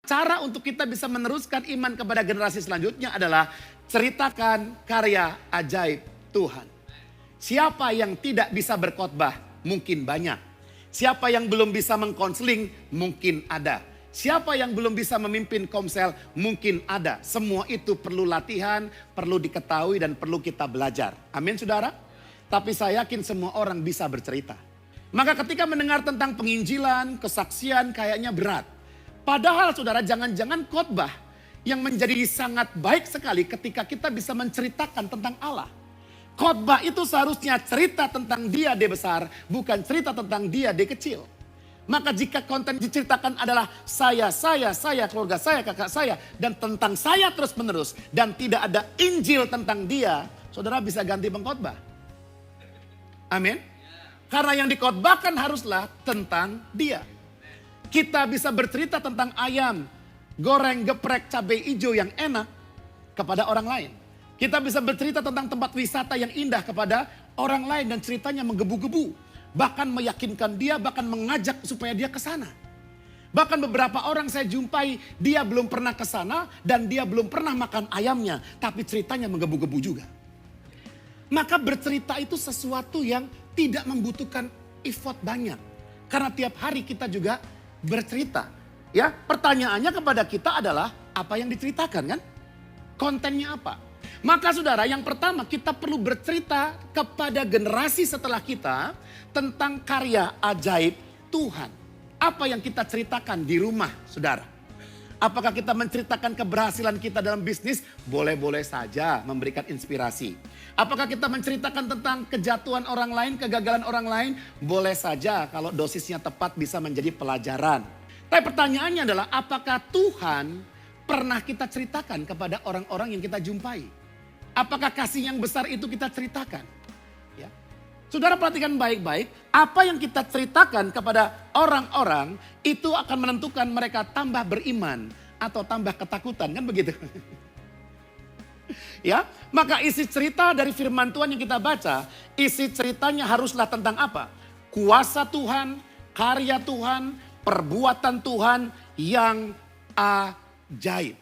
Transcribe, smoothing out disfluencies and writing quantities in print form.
cara untuk kita bisa meneruskan iman kepada generasi selanjutnya adalah ceritakan karya ajaib Tuhan. Siapa yang tidak bisa berkhotbah? Mungkin banyak. Siapa yang belum bisa mengkonseling? Mungkin ada. Siapa yang belum bisa memimpin komsel? Mungkin ada. Semua itu perlu latihan, perlu diketahui dan perlu kita belajar. Amin saudara? Tapi saya yakin semua orang bisa bercerita. Maka ketika mendengar tentang penginjilan, kesaksian kayaknya berat. Padahal saudara jangan-jangan khotbah yang menjadi sangat baik sekali ketika kita bisa menceritakan tentang Allah. Khotbah itu seharusnya cerita tentang dia besar, bukan cerita tentang dia kecil. Maka jika konten diceritakan adalah saya, keluarga saya, kakak saya, dan tentang saya terus menerus, dan tidak ada Injil tentang dia, saudara bisa ganti pengkhotbah. Amin. Karena yang dikhotbahkan haruslah tentang dia. Kita bisa bercerita tentang ayam, goreng, geprek, cabai hijau yang enak kepada orang lain. Kita bisa bercerita tentang tempat wisata yang indah kepada orang lain dan ceritanya menggebu-gebu. Bahkan meyakinkan dia, bahkan mengajak supaya dia ke sana. Bahkan beberapa orang saya jumpai, dia belum pernah ke sana dan dia belum pernah makan ayamnya. Tapi ceritanya menggebu-gebu juga. Maka bercerita itu sesuatu yang tidak membutuhkan effort banyak. Karena tiap hari kita juga bercerita. Ya, pertanyaannya kepada kita adalah apa yang diceritakan kan? Kontennya apa? Maka saudara, yang pertama kita perlu bercerita kepada generasi setelah kita tentang karya ajaib Tuhan. Apa yang kita ceritakan di rumah saudara? Apakah kita menceritakan keberhasilan kita dalam bisnis? Boleh-boleh saja memberikan inspirasi. Apakah kita menceritakan tentang kejatuhan orang lain, kegagalan orang lain? Boleh saja kalau dosisnya tepat bisa menjadi pelajaran. Tapi pertanyaannya adalah apakah Tuhan pernah kita ceritakan kepada orang-orang yang kita jumpai? Apakah kasih yang besar itu kita ceritakan? Ya. Saudara perhatikan baik-baik, apa yang kita ceritakan kepada orang-orang itu akan menentukan mereka tambah beriman atau tambah ketakutan, kan begitu? Ya, maka isi cerita dari firman Tuhan yang kita baca, isi ceritanya haruslah tentang apa? Kuasa Tuhan, karya Tuhan, perbuatan Tuhan yang ajaib.